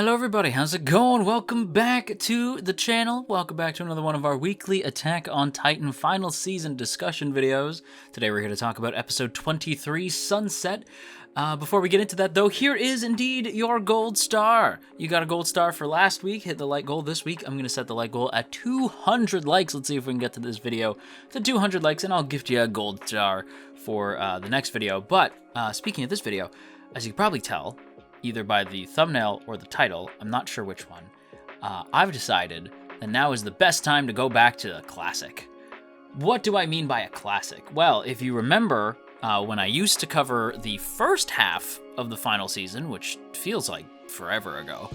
Hello everybody, how's it going? Welcome back to the channel. Welcome back to another one of our weekly Attack on Titan final season discussion videos. Today we're here to talk about episode 23, Sunset. Before we get into that though, here is indeed your gold star. You got a gold star for last week, hit the like goal this week. I'm going to set the like goal at 200 likes. Let's see if we can get to this video to 200 likes and I'll gift you a gold star for the next video. But speaking of this video, as you can probably tell, either by the thumbnail or the title, I'm not sure which one, I've decided that now is the best time to go back to a classic. What do I mean by a classic? Well, if you remember when I used to cover the first half of the final season, which feels like forever ago,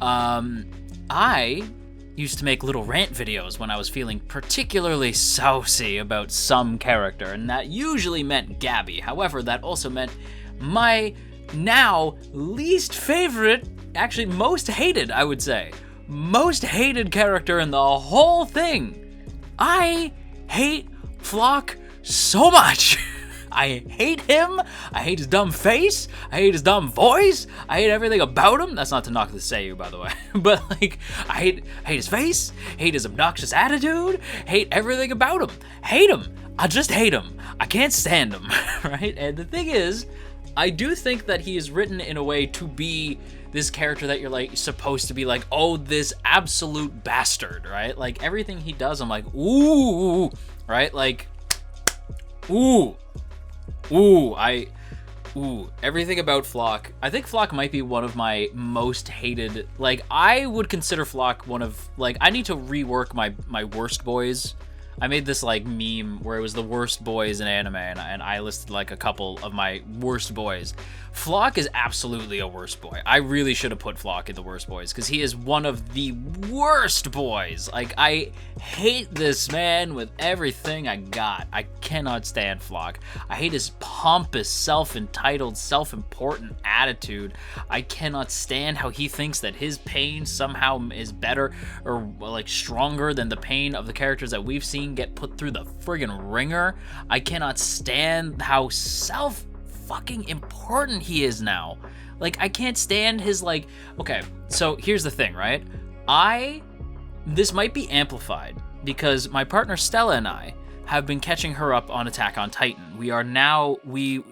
I used to make little rant videos when I was feeling particularly saucy about some character, and that usually meant Gabby. However, that also meant my now least favorite, actually most hated, I would say, most hated character in the whole thing. I hate Floch so much. I hate him. I hate his dumb face. I hate his dumb voice. I hate everything about him. That's not to knock the Seiyu, by the way. But like, I hate his face. Hate his obnoxious attitude. Hate everything about him. Hate him. I just hate him. I can't stand him, right? And the thing is, I do think that he is written in a way to be this character that you're like supposed to be like, oh, this absolute bastard, right? Like everything he does, I'm like, ooh, right? Like, ooh, everything about Floch. I think Floch might be one of my most hated. Like, I would consider Floch one of, like, I need to rework my worst boys. I made this like meme where it was the worst boys in anime, and I listed like a couple of my worst boys. Floch is absolutely a worst boy. I really should have put Floch in the worst boys because he is one of the worst boys. Like, I hate this man with everything I got. I cannot stand Floch. I hate his pompous, self-entitled, self-important attitude. I cannot stand how he thinks that his pain somehow is better or like stronger than the pain of the characters that we've seen get put through the friggin' ringer. I cannot stand how fucking important he is now. Like, I can't stand his, like, okay, so here's the thing, right? This might be amplified because my partner Stella and I have been catching her up on Attack on Titan. We are now, we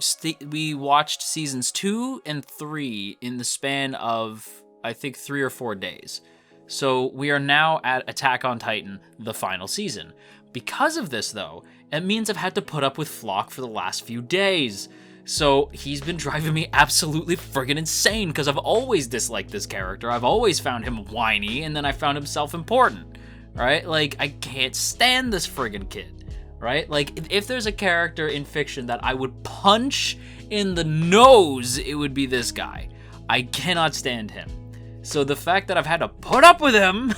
watched seasons 2 and 3 in the span of, I think, 3 or 4 days. So we are now at Attack on Titan, the final season. Because of this, though, it means I've had to put up with Floch for the last few days. So he's been driving me absolutely friggin' insane because I've always disliked this character. I've always found him whiny, and then I found him self-important, right? Like, I can't stand this friggin' kid, right? Like, if there's a character in fiction that I would punch in the nose, it would be this guy. I cannot stand him. So the fact that I've had to put up with him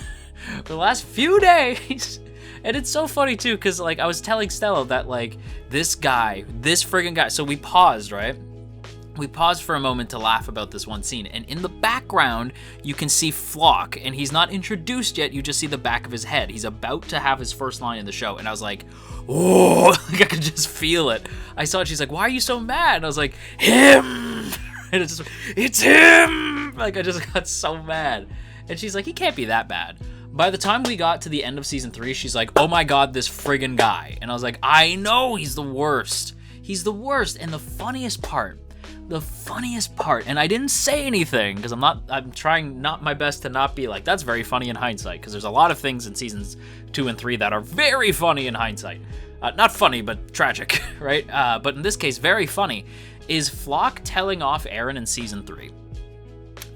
for the last few days... And it's so funny, too, because, like, I was telling Stella that, like, this friggin' guy, so we paused, right? We paused for a moment to laugh about this one scene, and in the background, you can see Floch, and he's not introduced yet, you just see the back of his head. He's about to have his first line in the show, and I was like, oh, like, I could just feel it. I saw it, she's like, why are you so mad? And I was like, him! And it's him! Like, I just got so mad. And she's like, he can't be that bad. By the time we got to the end of season 3, she's like, oh my god, this friggin' guy. And I was like, I know, he's the worst. He's the worst. And the funniest part, and I didn't say anything, because I'm trying not my best to not be like, that's very funny in hindsight, because there's a lot of things in seasons 2 and 3 that are very funny in hindsight. Not funny, but tragic, right? But in this case, very funny, is Floch telling off Eren in season 3.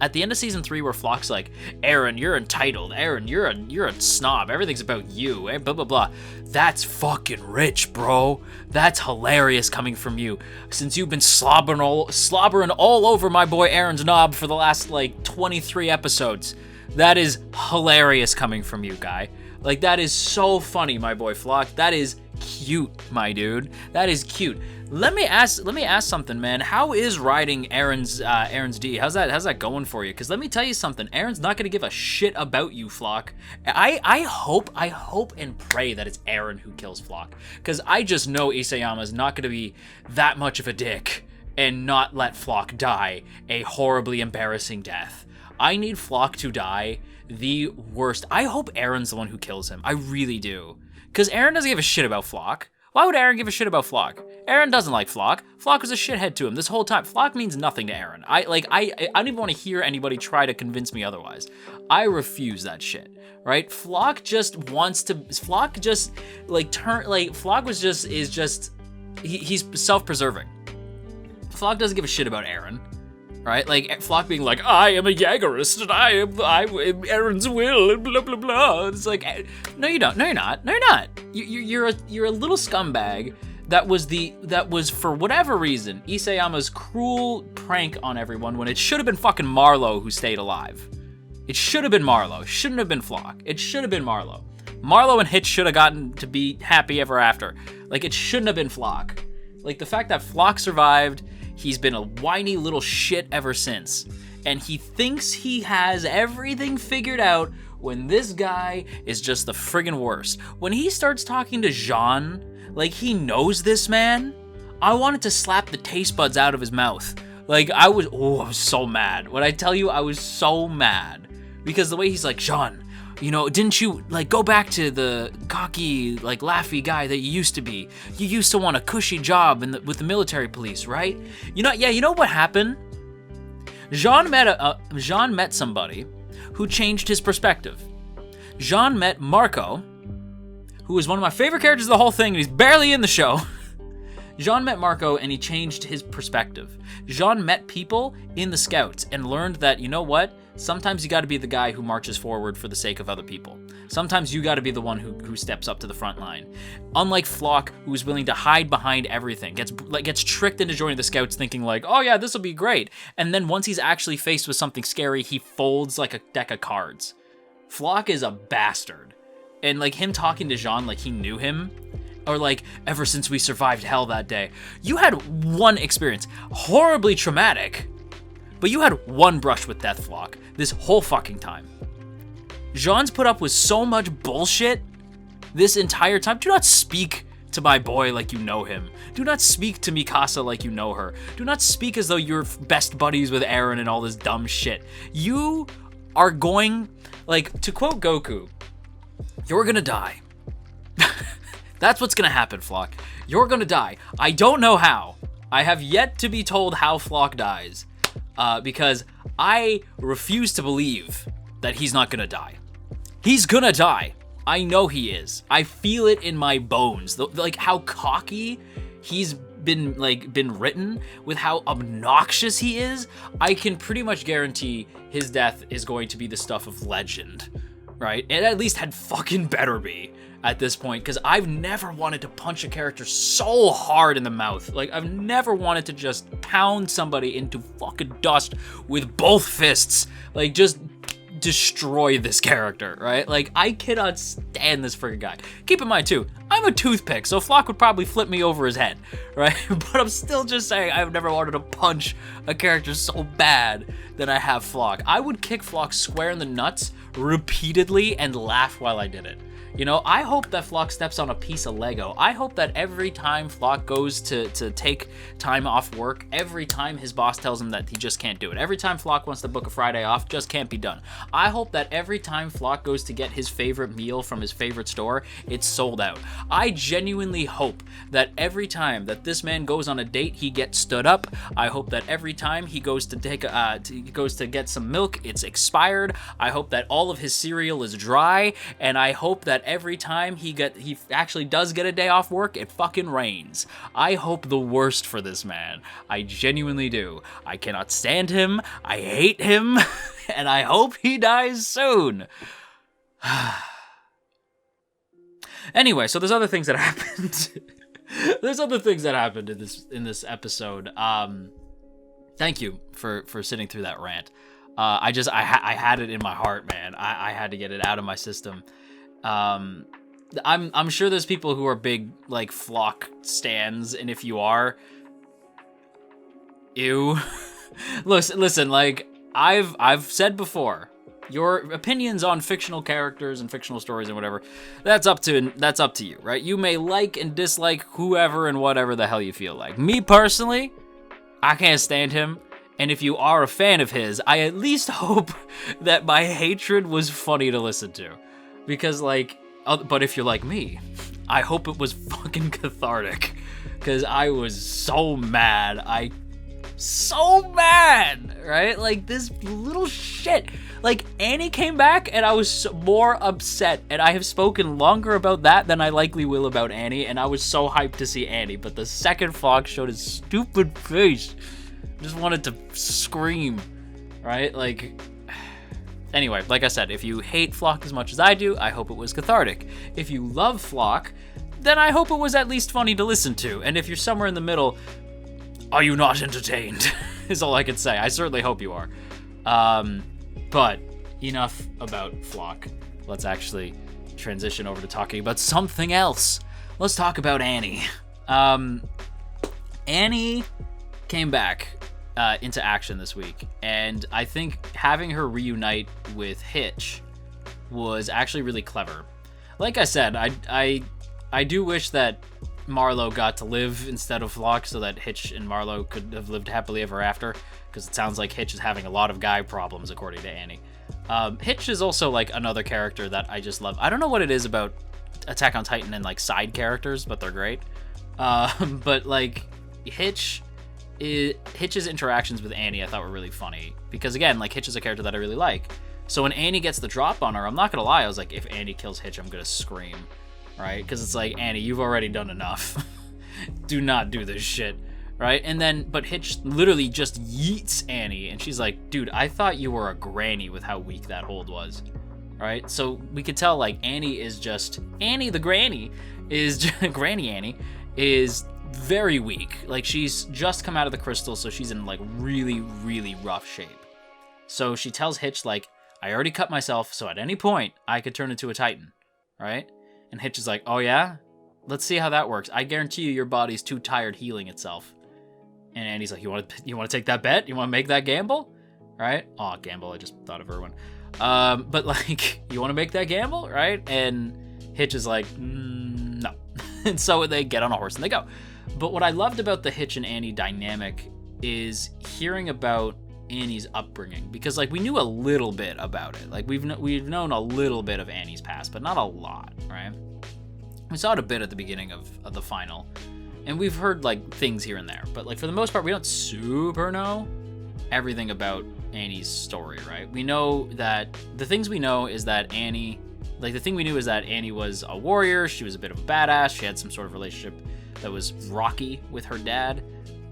At the end of season 3, where Floch's like, Eren, you're entitled. Eren, you're a snob. Everything's about you. Blah, blah, blah. That's fucking rich, bro. That's hilarious coming from you. Since you've been slobbering all over my boy Eren's knob for the last, like, 23 episodes. That is hilarious coming from you, guy. Like, that is so funny, my boy Floch. That is cute, my dude. That is cute. Let me ask something, man. How is riding Eren's D? How's that going for you? Because let me tell you something. Eren's not gonna give a shit about you, Floch. I hope and pray that it's Eren who kills Floch. Because I just know Isayama's not gonna be that much of a dick and not let Floch die a horribly embarrassing death. I need Floch to die the worst. I hope Aaron's the one who kills him. I really do. Because Aaron doesn't give a shit about Floch. Why would Aaron give a shit about Floch? Aaron doesn't like Floch. Floch was a shithead to him this whole time. Floch means nothing to Aaron. I don't even want to hear anybody try to convince me otherwise. I refuse that shit. Right? Floch just wants to. Floch just Floch is just. He's self-preserving. Floch doesn't give a shit about Aaron. Right? Like, Floch being like, I am a Jaegerist, and I am Aaron's will, and blah, blah, blah. It's like, no, you don't. No, you're not. No, you're not. You're a little scumbag that was, for whatever reason, Isayama's cruel prank on everyone when it should have been fucking Marlowe who stayed alive. It should have been Marlowe. Shouldn't have been Floch. It should have been Marlowe. Marlowe and Hitch should have gotten to be happy ever after. Like, it shouldn't have been Floch. Like, the fact that Floch survived... He's been a whiny little shit ever since. And he thinks he has everything figured out when this guy is just the friggin' worst. When he starts talking to Jean, like he knows this man, I wanted to slap the taste buds out of his mouth. Like, I was so mad. When I tell you, I was so mad. Because the way he's like, Jean, you know, didn't you, like, go back to the cocky, like, laughy guy that you used to be? You used to want a cushy job with the military police, right? You know what happened? Jean met somebody who changed his perspective. Jean met Marco, who is one of my favorite characters of the whole thing, and he's barely in the show. Jean met Marco, and he changed his perspective. Jean met people in the Scouts and learned that, you know what? Sometimes you gotta be the guy who marches forward for the sake of other people. Sometimes you gotta be the one who steps up to the front line. Unlike Floch, who's willing to hide behind everything, gets tricked into joining the Scouts thinking like, oh yeah, this'll be great. And then once he's actually faced with something scary, he folds like a deck of cards. Floch is a bastard. And like him talking to Jean like he knew him, or like, ever since we survived hell that day. You had one experience, horribly traumatic, but you had one brush with death, Floch, this whole fucking time. Jean's put up with so much bullshit this entire time. Do not speak to my boy like you know him. Do not speak to Mikasa like you know her. Do not speak as though you're best buddies with Eren and all this dumb shit. You are going, like, to quote Goku, you're gonna die. That's what's gonna happen, Floch. You're gonna die. I don't know how. I have yet to be told how Floch dies. Because I refuse to believe that he's not gonna die. He's gonna die. I know he is. I feel it in my bones. Like how cocky he's been written, with how obnoxious he is. I can pretty much guarantee his death is going to be the stuff of legend, right? It at least had fucking better be at this point, because I've never wanted to punch a character so hard in the mouth. Like, I've never wanted to just pound somebody into fucking dust with both fists. Like, just destroy this character, right? Like, I cannot stand this friggin' guy. Keep in mind, too, I'm a toothpick, so Floch would probably flip me over his head, right? But I'm still just saying I've never wanted to punch a character so bad that I have Floch. I would kick Floch square in the nuts repeatedly and laugh while I did it. You know, I hope that Floch steps on a piece of Lego. I hope that every time Floch goes to take time off work, every time his boss tells him that he just can't do it, every time Floch wants to book a Friday off, just can't be done. I hope that every time Floch goes to get his favorite meal from his favorite store, it's sold out. I genuinely hope that every time that this man goes on a date, he gets stood up. I hope that every time he goes to get some milk, it's expired. I hope that all of his cereal is dry, and I hope that every time he actually does get a day off work, it fucking rains. I hope the worst for this man. I genuinely do. I cannot stand him. I hate him. And I hope he dies soon. Anyway, so there's other things that happened. There's other things that happened in this episode. Thank you for sitting through that rant. I had it in my heart, man. I had to get it out of my system. I'm sure there's people who are big like Floch stans, and if you are, ew. listen, like I've said before, your opinions on fictional characters and fictional stories and whatever, that's up to you, right? You may like and dislike whoever and whatever the hell you feel like. Me personally, I can't stand him, And if you are a fan of his, I at least hope that my hatred was funny to listen to. Because, like, but if you're like me, I hope it was fucking cathartic. Because I was so mad. So mad, right? Like, this little shit. Like, Annie came back, and I was more upset. And I have spoken longer about that than I likely will about Annie. And I was so hyped to see Annie. But the second Floch showed his stupid face, just wanted to scream, right? Like, anyway, like I said, if you hate Floch as much as I do, I hope it was cathartic. If you love Floch, then I hope it was at least funny to listen to. And if you're somewhere in the middle, are you not entertained? Is all I can say. I certainly hope you are. But enough about Floch. Let's actually transition over to talking about something else. Let's talk about Annie. Annie came back into action this week, and I think having her reunite with Hitch was actually really clever. Like I said, I do wish that Marlowe got to live instead of Floch, so that Hitch and Marlowe could have lived happily ever after, because it sounds like Hitch is having a lot of guy problems, according to Annie. Hitch is also, like, another character that I just love. I don't know what it is about Attack on Titan and, like, side characters, but they're great. But, like, Hitch's interactions with Annie I thought were really funny, because, again, like, Hitch is a character that I really like. So when Annie gets the drop on her, I'm not gonna lie, I was like, if Annie kills Hitch, I'm gonna scream. Right? Because it's like, Annie, you've already done enough. Do not do this shit. Right? And then, but Hitch literally just yeets Annie, and she's like, dude, I thought you were a granny with how weak that hold was. Right? So we could tell, like, Annie the granny is, Granny Annie, is very weak. Like, she's just come out of the crystal, so she's in, like, really, really rough shape. So she tells Hitch, like, I already cut myself, so at any point, I could turn into a Titan. Right? And Hitch is like, oh yeah? Let's see how that works. I guarantee you your body's too tired healing itself. And Annie's like, you want to take that bet? You want to make that gamble? Right? Oh, gamble, I just thought of Erwin. But like, you want to make that gamble? Right? And Hitch is like, no. And so they get on a horse and they go. But what I loved about the Hitch and Annie dynamic is hearing about Annie's upbringing, because like we knew a little bit about it. Like we've known a little bit of Annie's past, but not a lot, right? We saw it a bit at the beginning of the final, and we've heard like things here and there, but like for the most part, we don't super know everything about Annie's story, right? We know that the things we know is that Annie, like the thing we knew is that Annie was a warrior. She was a bit of a badass. She had some sort of relationship that was rocky with her dad,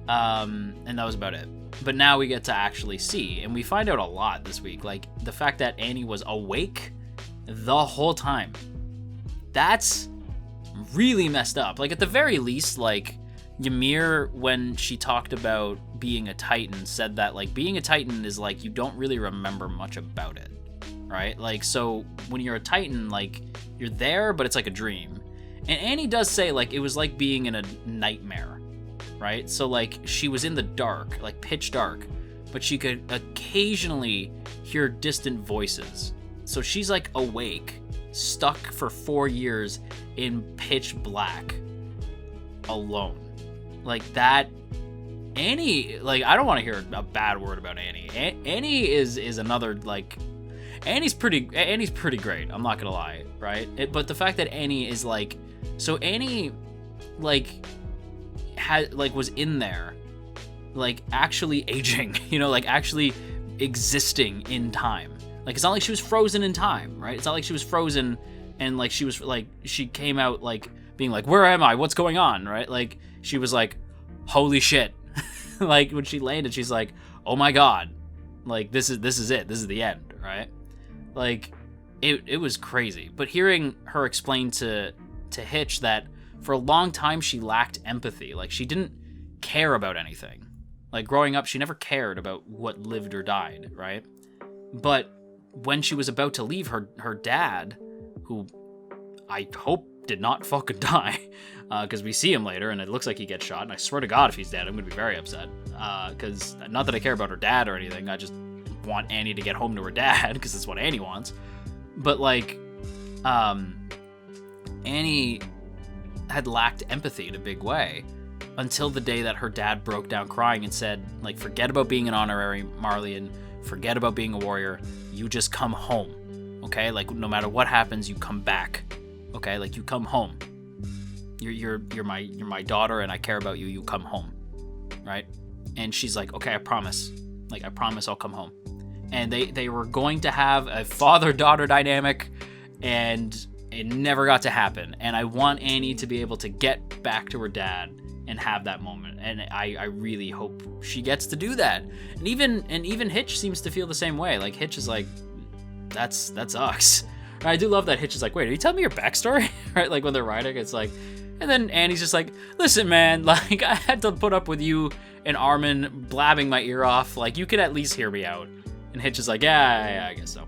and that was about it. But now we get to actually see, and we find out a lot this week. Like, the fact that Annie was awake the whole time. That's really messed up. Like, at the very least, like, Ymir, when she talked about being a Titan, said that, like, being a Titan is, like, you don't really remember much about it, right? Like, so when you're a Titan, like, you're there, but it's like a dream. And Annie does say, like, it was like being in a nightmare. Right? So, like, she was in the dark, like, pitch dark, but she could occasionally hear distant voices. So she's, like, awake, stuck for 4 years in pitch black, alone. Like, that... Annie, like, I don't want to hear a bad word about Annie. Annie is another, like... Annie's pretty great, I'm not gonna lie, right? But the fact that Annie is, like... So Annie, like... was in there, like, actually aging, you know, like, actually existing in time. Like, it's not like she was frozen in time, right? It's not like she was frozen and, like, she was, like, she came out, like, being like, where am I? What's going on, right? Like, she was like, holy shit. Like, when she landed, she's like, oh my god. Like, this is it. This is the end, right? Like, it was crazy. But hearing her explain to Hitch that for a long time, she lacked empathy. Like, she didn't care about anything. Like, growing up, she never cared about what lived or died, right? But when she was about to leave, her dad, who I hope did not fucking die, because we see him later, and it looks like he gets shot, and I swear to God, if he's dead, I'm going to be very upset. Because, not that I care about her dad or anything, I just want Annie to get home to her dad, because that's what Annie wants. But, like, Annie... had lacked empathy in a big way. until the day that her dad broke down crying and said, like, forget about being an honorary Marleyan, forget about being a warrior, you just come home, okay? Like, no matter what happens, you come back, okay? Like, you come home. You're my daughter, and I care about you. You come home, right? And she's like, okay, I promise. Like, I promise I'll come home. And they were going to have a father-daughter dynamic, and it never got to happen. And I want Annie to be able to get back to her dad and have that moment. And I really hope she gets to do that. And even Hitch seems to feel the same way. Like, Hitch is like, that sucks. I do love that Hitch is like, wait, are you telling me your backstory? Right? Like, when they're riding, it's like, and then Annie's just like, listen, man, like, I had to put up with you and Armin blabbing my ear off. Like, you could at least hear me out. And Hitch is like, yeah, I guess so.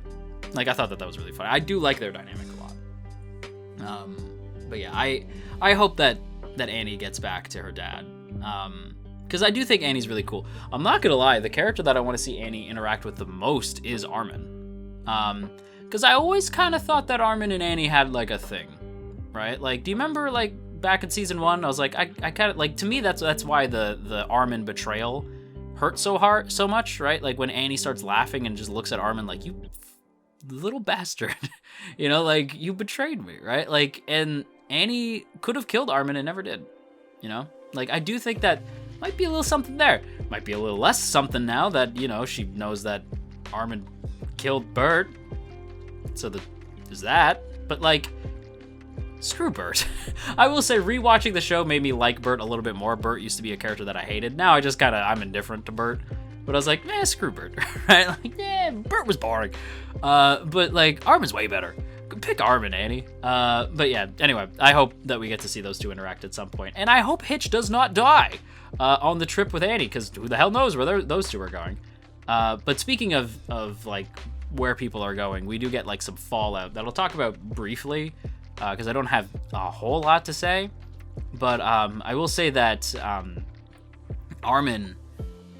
Like, I thought that was really funny. I do like their dynamic a lot. But yeah, I hope that Annie gets back to her dad. Because I do think Annie's really cool. I'm not gonna lie, the character that I want to see Annie interact with the most is Armin. Because I always kind of thought that Armin and Annie had, like, a thing, right? Like, do you remember, like, back in season 1, I was like, I kind of, like, to me, that's why the Armin betrayal hurt so much, right? Like, when Annie starts laughing and just looks at Armin like, you little bastard, you know, like, you betrayed me, right? Like, and Annie could have killed Armin and never did, you know? Like, I do think that might be a little something there. Might be a little less something now that, you know, she knows that Armin killed Bert. So there's that. But, like, screw Bert. I will say rewatching the show made me like Bert a little bit more. Bert used to be a character that I hated. Now I'm indifferent to Bert. But I was like, screw Bert, right? Like, Bert was boring. But, like, Armin's way better. Pick Armin, Annie. But yeah, anyway, I hope that we get to see those two interact at some point. And I hope Hitch does not die on the trip with Annie, because who the hell knows where those two are going. But speaking of like, where people are going, we do get, like, some fallout that I'll talk about briefly, because I don't have a whole lot to say. But I will say that Armin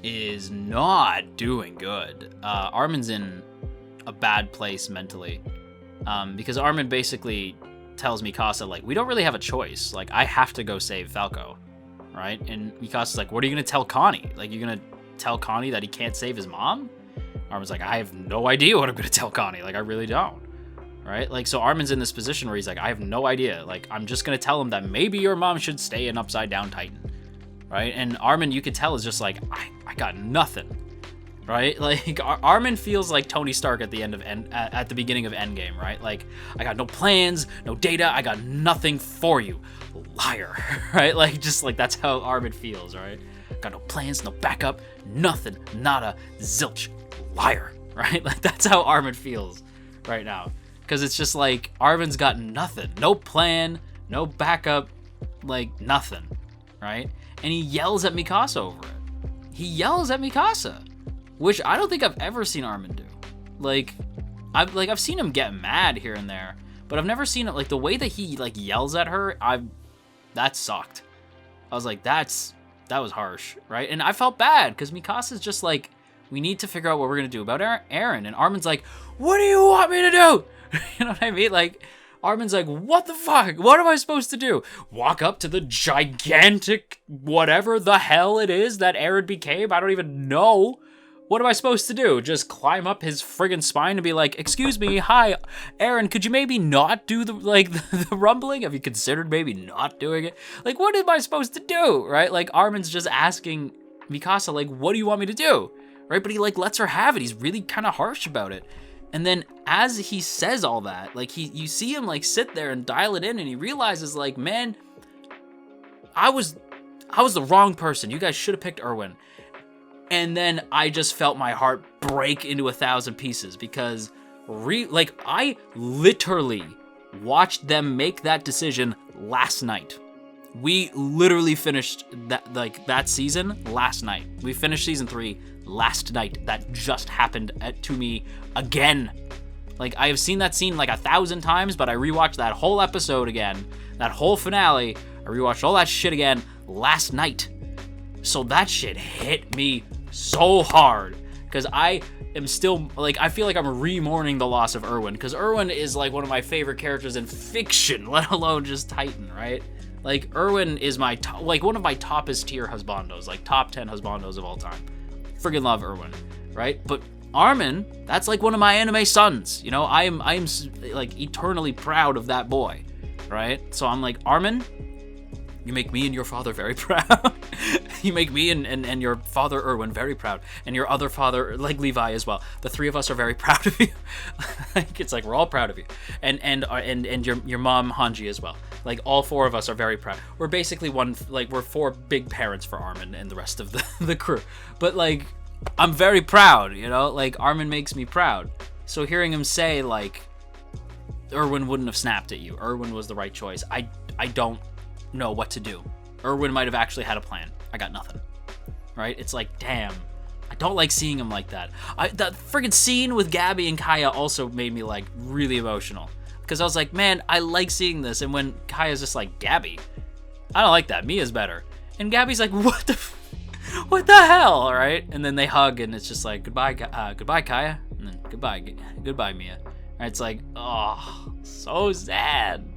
is not doing good. Armin's in a bad place mentally, because Armin basically tells Mikasa, like, we don't really have a choice. Like, I have to go save Falco, right? And Mikasa's like, what are you gonna tell Connie? Like, you're gonna tell Connie that he can't save his mom? Armin's like, I have no idea what I'm gonna tell Connie. Like, I really don't, right? Like, so Armin's in this position where he's like, I have no idea. Like, I'm just gonna tell him that maybe your mom should stay an Upside Down Titan, right? And Armin, you could tell, is just like, I got nothing, right? Like, Armin feels like Tony Stark at the beginning of Endgame, right? Like, I got no plans, no data, I got nothing for you, liar, right? Like, just like, that's how Armin feels, right? Got no plans, no backup, nothing, nada, zilch, liar, right? Like, that's how Armin feels right now, because it's just like, Armin's got nothing, no plan, no backup, like, nothing, right? And he yells at Mikasa over it. He yells at Mikasa, which I don't think I've ever seen Armin do. Like, I've seen him get mad here and there, but I've never seen it, like, the way that he, like, yells at her. That sucked. I was like, that was harsh, right? And I felt bad, because Mikasa's just like, we need to figure out what we're gonna do about Eren. And Armin's like, what do you want me to do? You know what I mean? Like, Armin's like, what the fuck? What am I supposed to do? Walk up to the gigantic whatever the hell it is that Eren became? I don't even know. What am I supposed to do? Just climb up his friggin' spine and be like, excuse me, hi, Eren, could you maybe not do the rumbling? Have you considered maybe not doing it? Like, what am I supposed to do, right? Like, Armin's just asking Mikasa, like, what do you want me to do? Right? But he, like, lets her have it. He's really kind of harsh about it. And then as he says all that, like, you see him, like, sit there and dial it in, and he realizes, like, man, I was the wrong person. You guys should have picked Erwin. And then I just felt my heart break into 1,000 pieces, because I literally watched them make that decision last night. We literally finished that season last night. We finished season 3 last night. That just happened to me again. Like, I have seen that scene like 1,000 times, but I rewatched that whole episode again, that whole finale. I rewatched all that shit again last night. So that shit hit me so hard, because I am still, like, I feel like I'm re-mourning the loss of Erwin, because Erwin is, like, one of my favorite characters in fiction, let alone just Titan, right? Like, Erwin is my like one of my toppest tier husbandos, like top 10 husbandos of all time. Friggin' love Erwin, right? But Armin, that's like one of my anime sons. You know, I am like eternally proud of that boy, right? So I'm like, Armin, you make me and your father very proud. You make me and your father Erwin very proud, and your other father, like Levi as well. The three of us are very proud of you. Like, it's like we're all proud of you, and your mom Hanji as well. Like, all four of us are very proud. We're basically one, like, we're four big parents for Armin and the rest of the crew. But like, I'm very proud, you know. Like, Armin makes me proud. So hearing him say like, Erwin wouldn't have snapped at you, Erwin was the right choice. I don't know what to do. Erwin might have actually had a plan. I got nothing. Right? It's like, damn. I don't like seeing him like that. That friggin' scene with Gabby and Kaya also made me like really emotional. Because I was like, man, I like seeing this. And when Kaya's just like, Gabby, I don't like that. Mia's better. And Gabby's like, what the hell? All right? And then they hug, and it's just like, goodbye Kaya. And then goodbye Mia. And it's like, oh, so sad.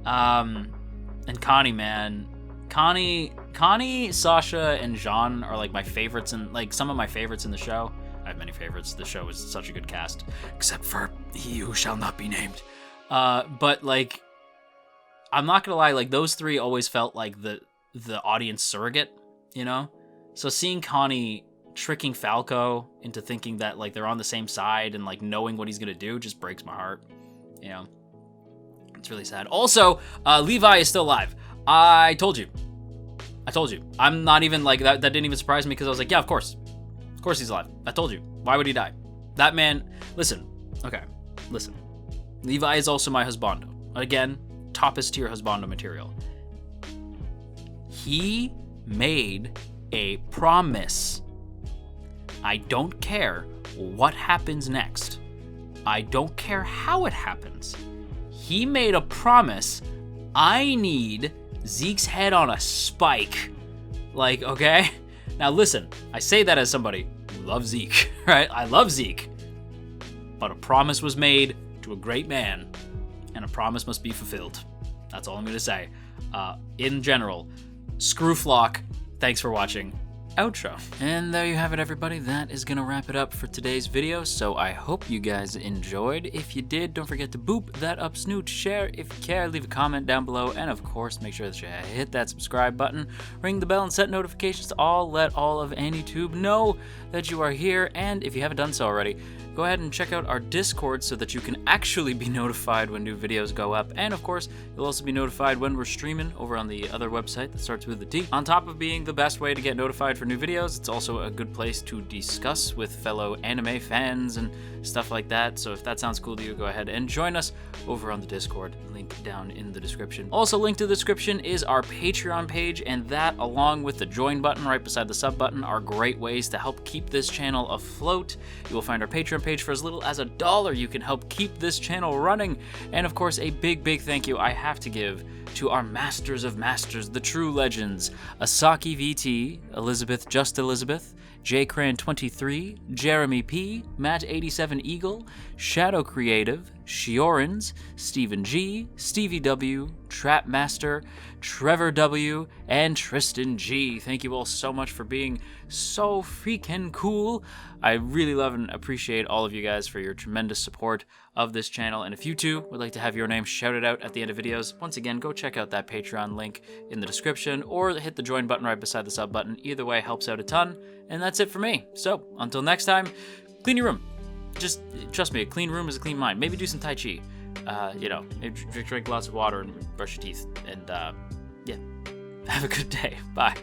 And Connie, man. Connie, Sasha, and Jean are like my favorites, and like some of my favorites in the show. I have many favorites. The show is such a good cast. Except for he who shall not be named. But like, I'm not gonna lie, like those three always felt like the audience surrogate, you know? So seeing Connie tricking Falco into thinking that like they're on the same side and like knowing what he's gonna do just breaks my heart, you know? It's really sad. Also, Levi is still alive. I told you. I'm not even like that. That didn't even surprise me because I was like, yeah, of course he's alive. I told you. Why would he die? That man. Listen. Okay. Listen. Levi is also my husbando. Again, toppest tier husbando material. He made a promise. I don't care what happens next. I don't care how it happens. He made a promise. I need Zeke's head on a spike. Like, okay? Now listen, I say that as somebody who loves Zeke, right? I love Zeke. But a promise was made to a great man, and a promise must be fulfilled. That's all I'm gonna say. In general, screw Floch. Thanks for watching. Outro. And there you have it, everybody. That is gonna wrap it up for today's video, so I hope you guys enjoyed. If you did, don't forget to boop that up snoot, share if you care, leave a comment down below, and of course make sure that you hit that subscribe button, ring the bell, and set notifications to all. Let all of AniTube know that you are here, and if you haven't done so already, go ahead and check out our Discord so that you can actually be notified when new videos go up. And of course, you'll also be notified when we're streaming over on the other website that starts with a T. On top of being the best way to get notified for new videos, it's also a good place to discuss with fellow anime fans and stuff like that. So if that sounds cool to you, go ahead and join us over on the Discord. Link down in the description. Also linked to the description is our Patreon page, and that, along with the join button right beside the sub button, are great ways to help keep this channel afloat. You will find our Patreon page for as little as $1. You can help keep this channel running. And of course, a big thank you I have to give to our masters of masters, the true legends: Asaki VT, Elizabeth Just Elizabeth, JCran23, Jeremy P, Matt87 Eagle, Shadow Creative, Shiorans, Stephen G, Stevie W, Trapmaster, Trevor W, and Tristan G. Thank you all so much for being so freaking cool. I really love and appreciate all of you guys for your tremendous support of this channel. And if you too would like to have your name shouted out at the end of videos, once again, go check out that Patreon link in the description or hit the join button right beside the sub button. Either way helps out a ton. And that's it for me. So until next time, clean your room. Just trust me, a clean room is a clean mind. Maybe do some Tai Chi. You know, maybe drink lots of water and brush your teeth. And yeah, have a good day. Bye.